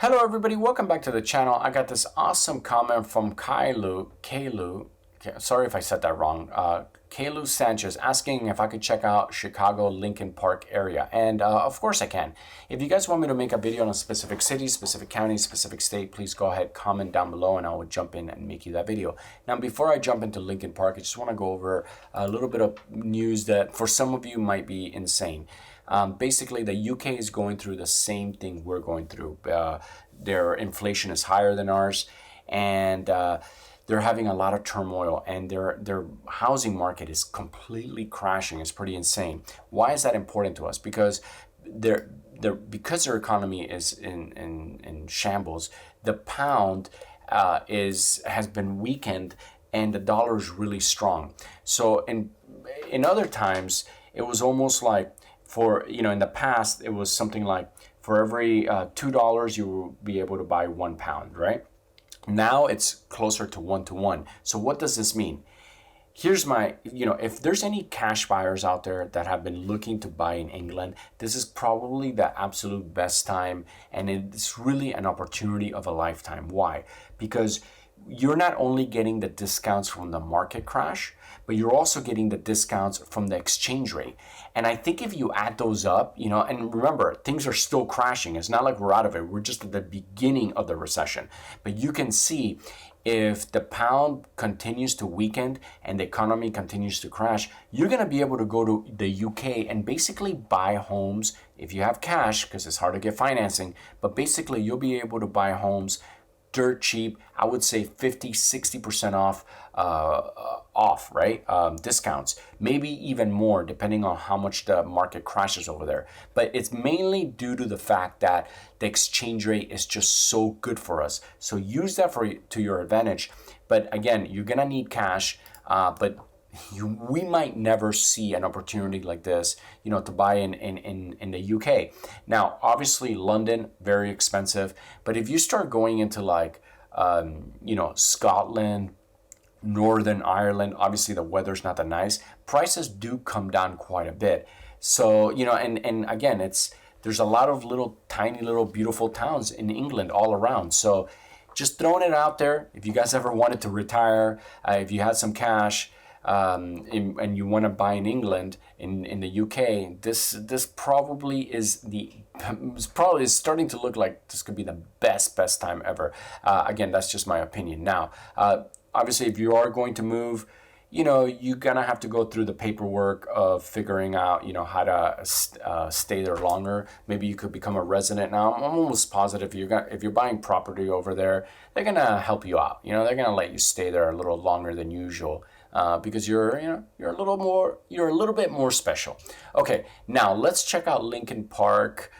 Hello everybody, welcome back to the channel. I got this awesome comment from Kaylu, sorry if I said that wrong, Kaylu Sanchez asking if I could check out Chicago Lincoln Park area. And of course I can. If you guys want me to make a video on a specific city, specific county, specific state, please go ahead, comment down below and I will jump in and make you that video. Now before I jump into Lincoln Park, I just want to go over a little bit of news that for some of you might be insane. Basically, the UK is going through the same thing we're going through. Their inflation is higher than ours, and they're having a lot of turmoil, and their housing market is completely crashing. It's pretty insane. Why is that important to us? Because because their economy is in shambles, the pound has been weakened, and the dollar is really strong. So in other times, it was almost like, in the past, it was something like for every $2, you will be able to buy £1, right? Now it's closer to 1 to 1. So what does this mean? Here's my, if there's any cash buyers out there that have been looking to buy in England, this is probably the absolute best time. And it's really an opportunity of a lifetime. Why? Because you're not only getting the discounts from the market crash, but you're also getting the discounts from the exchange rate. And I think if you add those up, and remember, things are still crashing. It's not like we're out of it. We're just at the beginning of the recession. But you can see if the pound continues to weaken and the economy continues to crash, you're going to be able to go to the UK and basically buy homes if you have cash, because it's hard to get financing. But basically, you'll be able to buy homes dirt cheap. I would say 50-60% off, right? Discounts, maybe even more depending on how much the market crashes over there. But it's mainly due to the fact that the exchange rate is just so good for us. So use that to your advantage. But again, you're gonna need cash, but we might never see an opportunity like this, to buy in the UK. Now, obviously, London, very expensive. But if you start going into like, Scotland, Northern Ireland, obviously the weather's not that nice. Prices do come down quite a bit. So, and again, there's a lot of tiny little beautiful towns in England all around. So just throwing it out there. If you guys ever wanted to retire, if you had some cash, and you want to buy in England, in the UK, this probably is starting to look like this could be the best time ever. Again, that's just my opinion. Now, obviously, if you are going to move, you're gonna have to go through the paperwork of figuring out, how to stay there longer. Maybe you could become a resident. Now, I'm almost positive if you're buying property over there, they're gonna help you out. They're gonna let you stay there a little longer than usual. Because you're a little bit more special. Okay, now let's check out Lincoln Park,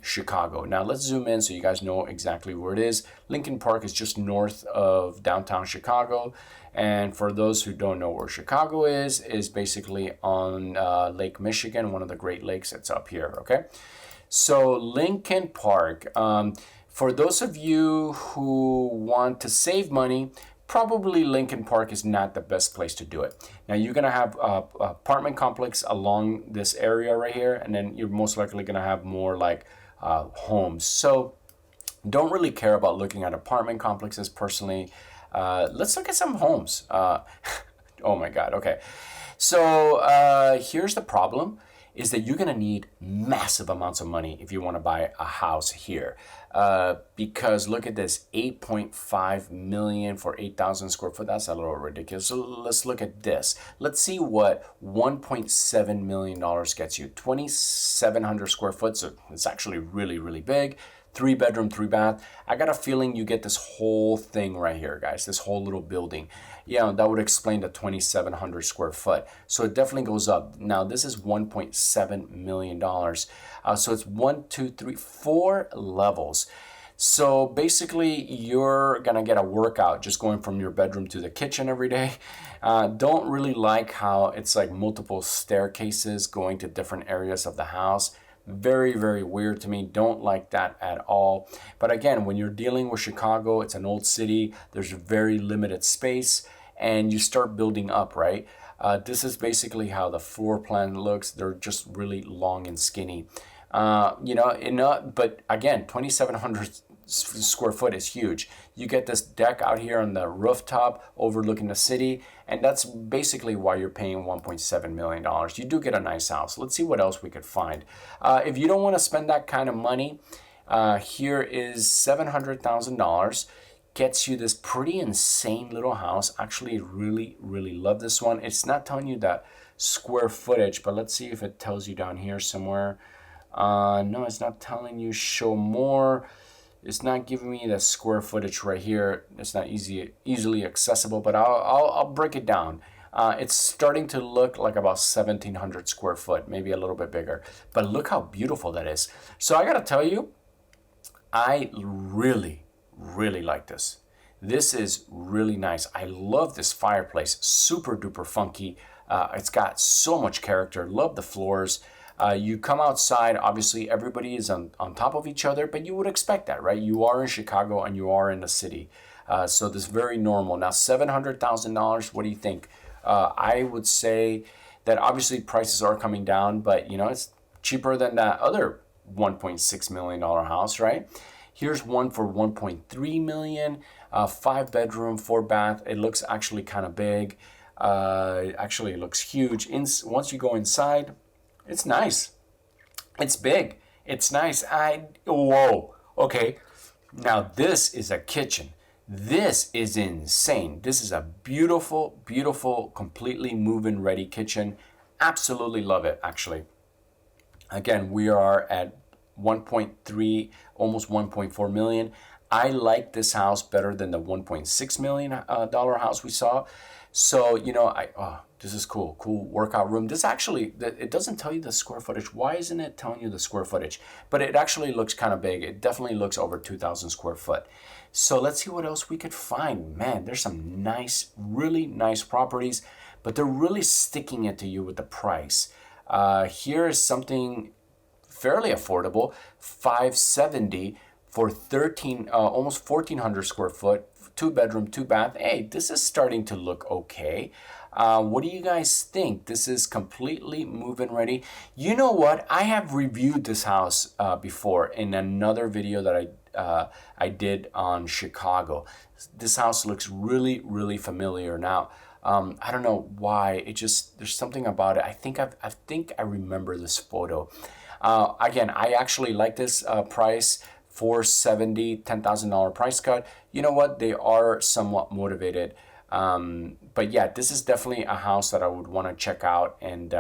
Chicago. Now let's zoom in so you guys know exactly where it is. Lincoln Park is just north of downtown Chicago. And for those who don't know where Chicago is basically on Lake Michigan, one of the Great Lakes. It's up here, okay? So Lincoln Park, for those of you who want to save money, probably Lincoln Park is not the best place to do it. Now you're gonna have apartment complex along this area right here, and then you're most likely gonna have more like homes. So don't really care about looking at apartment complexes personally. Let's look at some homes. Oh my God, okay. So here's the problem, is that you're gonna need massive amounts of money if you wanna buy a house here. Because look at this, 8.5 million for 8,000 square foot. That's a little ridiculous. So let's look at this. Let's see what $1.7 million gets you. 2,700 square foot. So it's actually really, really big. 3-bedroom, 3-bath. I got a feeling you get this whole thing right here, guys. This whole little building. Yeah, that would explain the 2,700 square foot. So it definitely goes up. Now this is $1.7 million. So it's 1, 2, 3, 4 levels. So basically, you're gonna get a workout just going from your bedroom to the kitchen every day. Don't really like how it's like multiple staircases going to different areas of the house. Very, very weird to me. Don't like that at all. But again, when you're dealing with Chicago, it's an old city. There's very limited space, and you start building up, right? This is basically how the floor plan looks. They're just really long and skinny. But again, 2,700 square foot is huge. You get this deck out here on the rooftop overlooking the city, and that's basically why you're paying $1.7 million. You do get a nice house. Let's see what else we could find. If you don't want to spend that kind of money, here is $700,000. Gets you this pretty insane little house. Actually, really, really love this one. It's not telling you that square footage, but let's see if it tells you down here somewhere. No, it's not telling you show more. It's not giving me the square footage right here. It's not easily accessible, but I'll break it down. It's starting to look like about 1,700 square foot, maybe a little bit bigger. But look how beautiful that is. So I gotta tell you, I really, really like this. This is really nice. I love this fireplace, super duper funky. It's got so much character. Love the floors. You come outside, obviously everybody is on top of each other, but you would expect that, right? You are in Chicago and you are in the city. So this is very normal. Now, $700,000, what do you think? I would say that obviously prices are coming down, but it's cheaper than that other $1.6 million house, right? Here's one for $1.3 million, 5-bedroom, 4-bath. It looks actually kind of big. Actually, it looks huge. Once you go inside, it's nice. It's big. It's nice. Whoa. Okay. Now this is a kitchen. This is insane. This is a beautiful, beautiful, completely move-in ready kitchen. Absolutely love it, actually. Again, we are at 1.3, almost 1.4 million. I like this house better than the $1.6 million dollar house we saw. So, this is cool. Cool workout room. This actually, it doesn't tell you the square footage. Why isn't it telling you the square footage? But it actually looks kind of big. It definitely looks over 2,000 square foot. So let's see what else we could find. Man, there's some nice, really nice properties, but they're really sticking it to you with the price. Here is something fairly affordable, $570 for almost 1,400 square foot, 2-bedroom, 2-bath. Hey, this is starting to look okay. What do you guys think? This is completely move-in ready. You know what? I have reviewed this house before in another video that I did on Chicago. This house looks really, really familiar. Now, I don't know why. There's something about it. I think I remember this photo. Again, I actually like this price. $470, $10,000 price cut. You know what? They are somewhat motivated. But yeah, this is definitely a house that I would want to check out and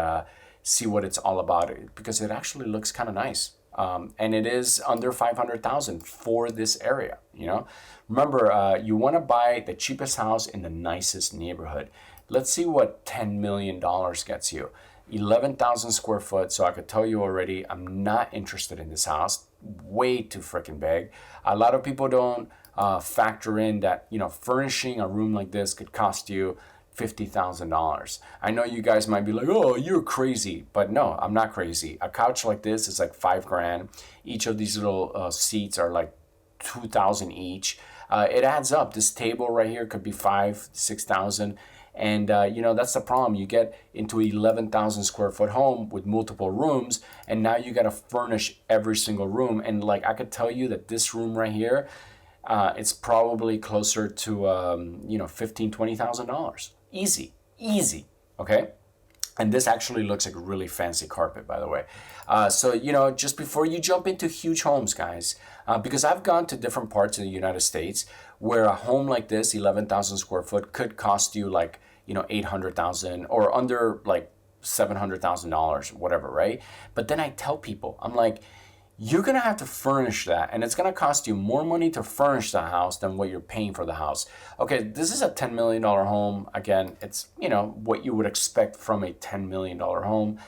see what it's all about, because it actually looks kind of nice. And it is under $500,000 for this area. Remember, you want to buy the cheapest house in the nicest neighborhood. Let's see what $10 million gets you. 11,000 square foot. So I could tell you already, I'm not interested in this house. Way too freaking big. A lot of people don't factor in that, furnishing a room like this could cost you $50,000. I know you guys might be like, oh, you're crazy, but no, I'm not crazy. A couch like this is like $5,000. Each of these little seats are like $2,000 each. It adds up. This table right here could be $5,000, $6,000. And, that's the problem. You get into 11,000 square foot home with multiple rooms, and now you got to furnish every single room. And like, I could tell you that this room right here, it's probably closer to, $15,000, $20,000. Easy. Okay. And this actually looks like a really fancy carpet, by the way. So, just before you jump into huge homes, guys, because I've gone to different parts of the United States where a home like this, 11,000 square foot, could cost you like, $800,000 or under like $700,000, whatever, right? But then I tell people, I'm like, you're going to have to furnish that, and it's going to cost you more money to furnish the house than what you're paying for the house. Okay, this is a $10 million home. Again, it's, what you would expect from a $10 million home.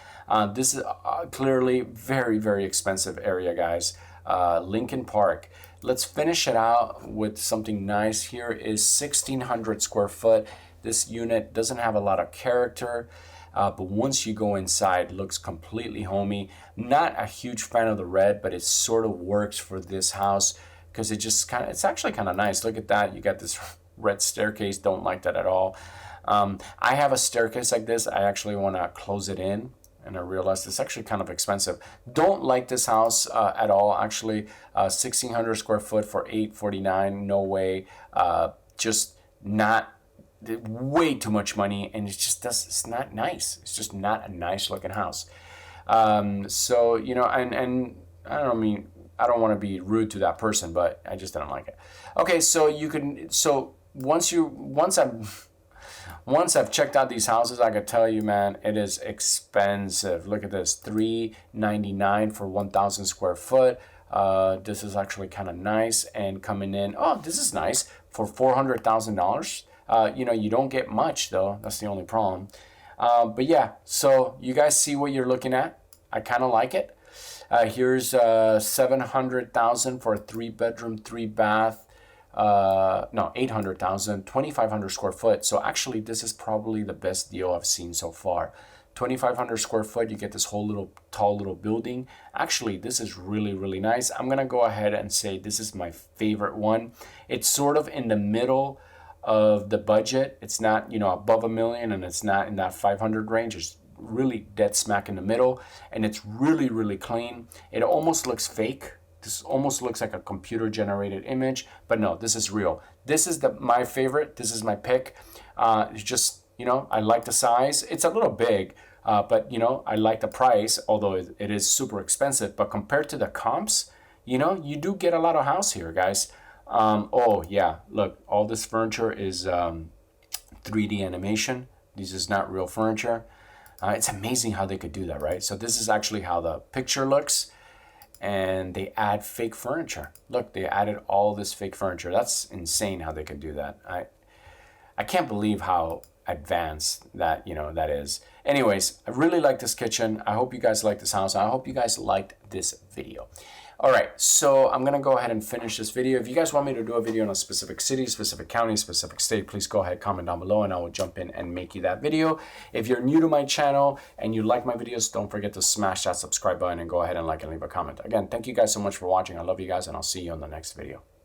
This is clearly very, very expensive area, guys. Lincoln Park. Let's finish it out with something nice. Here is 1,600 square foot. This unit doesn't have a lot of character. But once you go inside, it looks completely homey. Not a huge fan of the red, but it sort of works for this house because it's actually kind of nice. Look at that. You got this red staircase. Don't like that at all. I have a staircase like this. I actually want to close it in. and I realized it's actually kind of expensive. Don't like this house at all. Actually, 1,600 square foot for $849. No way. Just not way too much money, and it's not nice. It's just not a nice looking house. So and I don't mean I don't want to be rude to that person, but I just didn't like it. Okay, so once I've checked out these houses, I could tell you, man, it is expensive. Look at this, $399 for 1,000 square foot. This is actually kind of nice, and coming in, oh, this is nice for $400,000. You don't get much though. That's the only problem. But yeah, so you guys see what you're looking at. I kind of like it. Here's $700,000 for a 3-bedroom, 3-bath. No, $800,000, 2,500 square foot. So actually, this is probably the best deal I've seen so far. 2,500 square foot, you get this whole tall little building. Actually, this is really, really nice. I'm gonna go ahead and say this is my favorite one. It's sort of in the middle of the budget. It's not, above $1 million, and it's not in that 500 range. It's really dead smack in the middle, and it's really, really clean. It almost looks fake. This almost looks like a computer generated image, but no, this is real. This is my favorite. This is my pick. It's just, I like the size. It's a little big, but I like the price, although it is super expensive. But compared to the comps, you do get a lot of house here, guys. Oh yeah, look, all this furniture is 3D animation. This is not real furniture. It's amazing how they could do that, right? So this is actually how the picture looks, and they add fake furniture. Look, they added all this fake furniture. That's insane how they could do that. I can't believe how advanced that that is. Anyways, I really like this kitchen. I hope you guys like this house. I hope you guys liked this video. All right, so I'm gonna go ahead and finish this video. If you guys want me to do a video on a specific city, specific county, specific state, please go ahead, comment down below, and I will jump in and make you that video. If you're new to my channel and you like my videos, don't forget to smash that subscribe button and go ahead and like and leave a comment. Again, thank you guys so much for watching. I love you guys, and I'll see you on the next video.